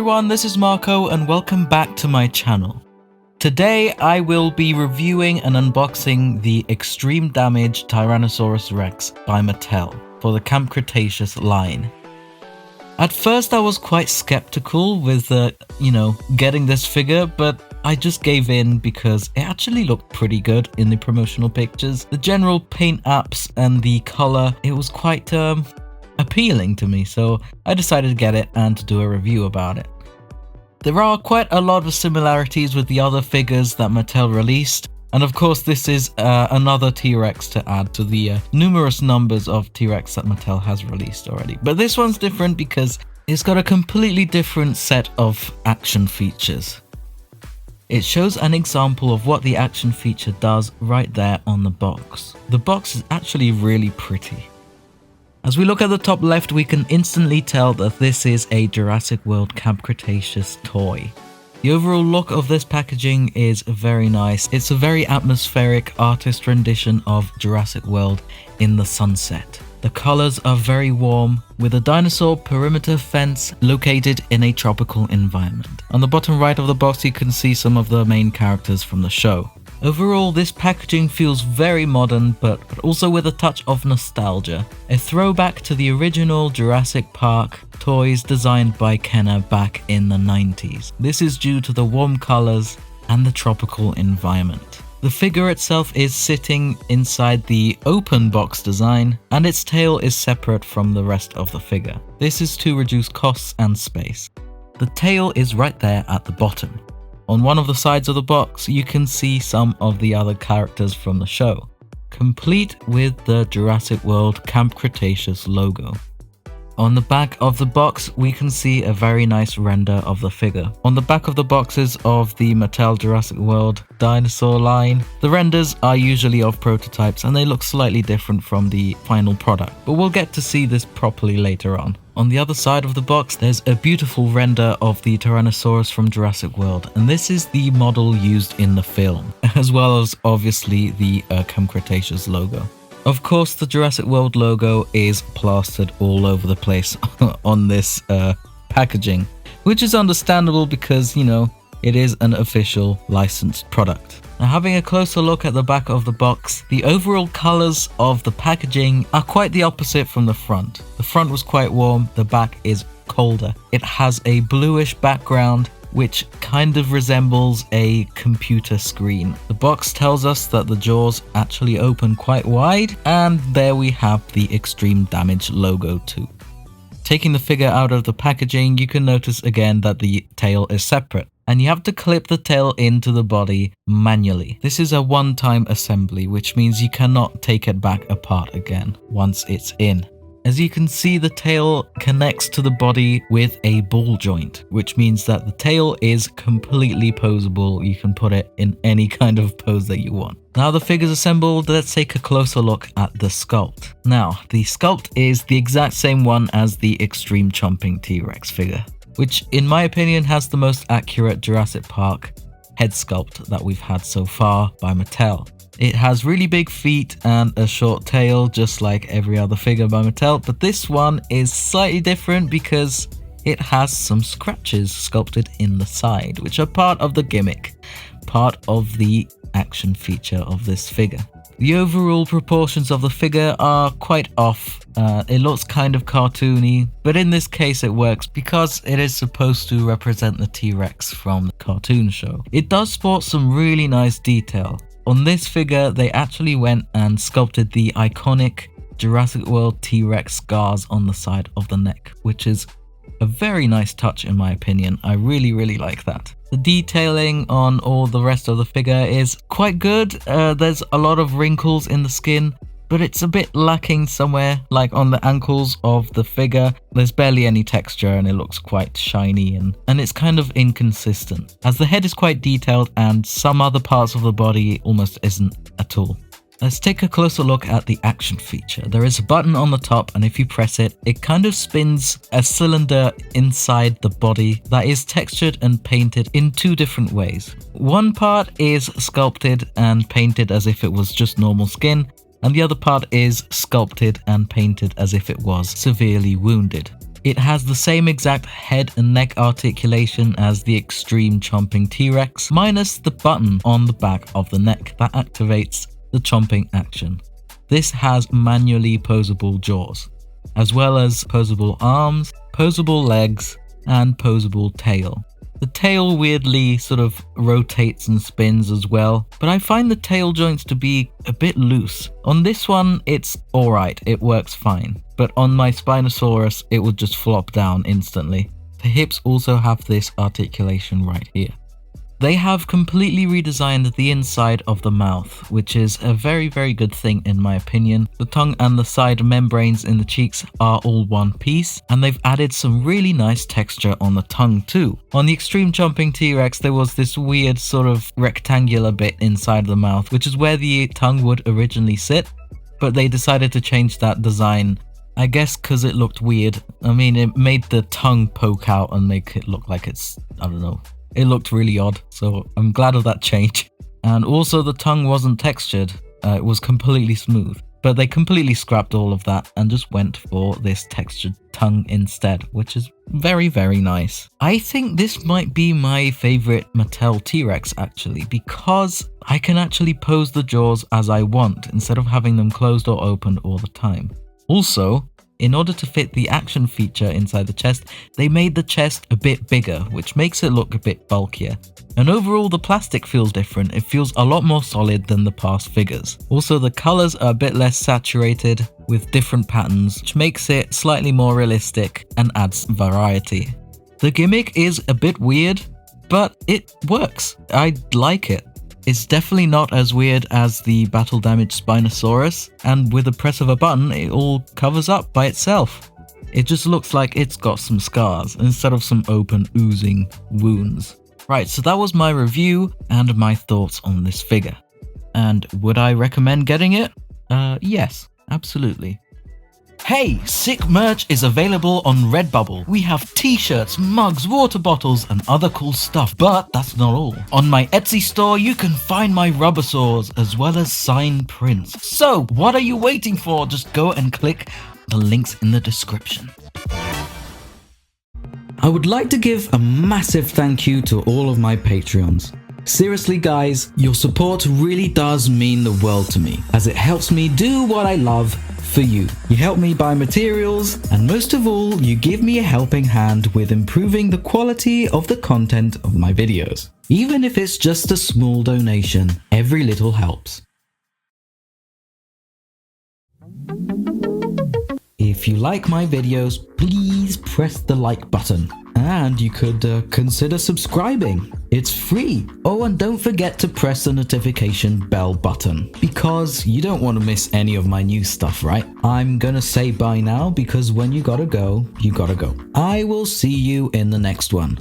everyone, this is Marco and welcome back to my channel. Today I will be reviewing and unboxing the Extreme Damage Tyrannosaurus Rex by Mattel for the Camp Cretaceous line. At first I was quite skeptical with getting this figure, but I just gave in because it actually looked pretty good in the promotional pictures. The general paint apps and the color, it was quite appealing to me, so I decided to get it and to do a review about it. There are quite a lot of similarities with the other figures that Mattel released, and of course this is another T-Rex to add to the numerous numbers of T-Rex that Mattel has released already. But this one's different because it's got a completely different set of action features. It shows an example of what the action feature does right there on the box. The box is actually really pretty. As we look at the top left, we can instantly tell that this is a Jurassic World Camp Cretaceous toy. The overall look of this packaging is very nice. It's a very atmospheric artist rendition of Jurassic World in the sunset. The colors are very warm, with a dinosaur perimeter fence located in a tropical environment. On the bottom right of the box, you can see some of the main characters from the show. Overall, this packaging feels very modern, but also with a touch of nostalgia. A throwback to the original Jurassic Park toys designed by Kenner back in the 90s. This is due to the warm colors and the tropical environment. The figure itself is sitting inside the open box design, and its tail is separate from the rest of the figure. This is to reduce costs and space. The tail is right there at the bottom. On one of the sides of the box, you can see some of the other characters from the show, complete with the Jurassic World Camp Cretaceous logo. On the back of the box, we can see a very nice render of the figure. On the back of the boxes of the Mattel Jurassic World Dinosaur line, the renders are usually of prototypes and they look slightly different from the final product, but we'll get to see this properly later on. On the other side of the box, there's a beautiful render of the Tyrannosaurus from Jurassic World, and this is the model used in the film, as well as obviously the Camp Cretaceous logo. Of course, the Jurassic World logo is plastered all over the place on this packaging, which is understandable because, it is an official licensed product. Now, having a closer look at the back of the box, the overall colors of the packaging are quite the opposite from the front. The front was quite warm, the back is colder. It has a bluish background, which kind of resembles a computer screen. The box tells us that the jaws actually open quite wide, and there we have the Extreme Damage logo too. Taking the figure out of the packaging, you can notice again that the tail is separate, and you have to clip the tail into the body manually. This is a one-time assembly, which means you cannot take it back apart again once it's in. As you can see, the tail connects to the body with a ball joint, which means that the tail is completely poseable. You can put it in any kind of pose that you want. Now the figure's assembled, let's take a closer look at the sculpt. Now, the sculpt is the exact same one as the Extreme Chomping T-Rex figure, which in my opinion has the most accurate Jurassic Park head sculpt that we've had so far by Mattel. It has really big feet and a short tail, just like every other figure by Mattel, but this one is slightly different because it has some scratches sculpted in the side, which are part of the gimmick, part of the action feature of this figure. The overall proportions of the figure are quite off. It looks kind of cartoony, but in this case it works because it is supposed to represent the T-Rex from the cartoon show. It does sport some really nice detail. On this figure, they actually went and sculpted the iconic Jurassic World T-Rex scars on the side of the neck, which is a very nice touch in my opinion. I really like that. The detailing on all the rest of the figure is quite good. There's a lot of wrinkles in the skin, but it's a bit lacking somewhere, like on the ankles of the figure. There's barely any texture and it looks quite shiny and it's kind of inconsistent, as the head is quite detailed and some other parts of the body almost isn't at all. Let's take a closer look at the action feature. There is a button on the top, and if you press it, it kind of spins a cylinder inside the body that is textured and painted in two different ways. One part is sculpted and painted as if it was just normal skin, and the other part is sculpted and painted as if it was severely wounded. It has the same exact head and neck articulation as the Extreme Chomping T-Rex, minus the button on the back of the neck that activates the chomping action. This has manually posable jaws, as well as posable arms, posable legs, and posable tail. The tail weirdly sort of rotates and spins as well, but I find the tail joints to be a bit loose. On this one, it's alright, it works fine, but on my Spinosaurus, it would just flop down instantly. The hips also have this articulation right here. They have completely redesigned the inside of the mouth, which is a very, very good thing in my opinion. The tongue and the side membranes in the cheeks are all one piece, and they've added some really nice texture on the tongue too. On the Extreme Chomping T-Rex, there was this weird sort of rectangular bit inside the mouth, which is where the tongue would originally sit, but they decided to change that design, I guess because it looked weird. I mean, it made the tongue poke out and make it look like it's, I don't know. It looked really odd, so I'm glad of that change. And also the tongue wasn't textured, it was completely smooth. But they completely scrapped all of that and just went for this textured tongue instead, which is very, very nice. I think this might be my favorite Mattel T-Rex actually, because I can actually pose the jaws as I want instead of having them closed or opened all the time. Also, in order to fit the action feature inside the chest, they made the chest a bit bigger, which makes it look a bit bulkier. And overall, the plastic feels different. It feels a lot more solid than the past figures. Also, the colors are a bit less saturated with different patterns, which makes it slightly more realistic and adds variety. The gimmick is a bit weird, but it works. I like it. It's definitely not as weird as the battle damaged Spinosaurus, and with the press of a button, it all covers up by itself. It just looks like it's got some scars instead of some open oozing wounds. Right, so that was my review and my thoughts on this figure. And would I recommend getting it? Yes, absolutely. Hey, sick merch is available on Redbubble. We have t-shirts, mugs, water bottles, and other cool stuff, but that's not all. On my Etsy store, you can find my rubber saws, as well as signed prints. So, what are you waiting for? Just go and click the links in the description. I would like to give a massive thank you to all of my Patreons. Seriously guys, your support really does mean the world to me, as it helps me do what I love for you. You help me buy materials, and most of all, you give me a helping hand with improving the quality of the content of my videos. Even if it's just a small donation, every little helps. If you like my videos, please press the like button. And you could consider subscribing. It's free. Oh, and don't forget to press the notification bell button, because you don't want to miss any of my new stuff, right? I'm gonna say bye now, because when you gotta go, you gotta go. I will see you in the next one.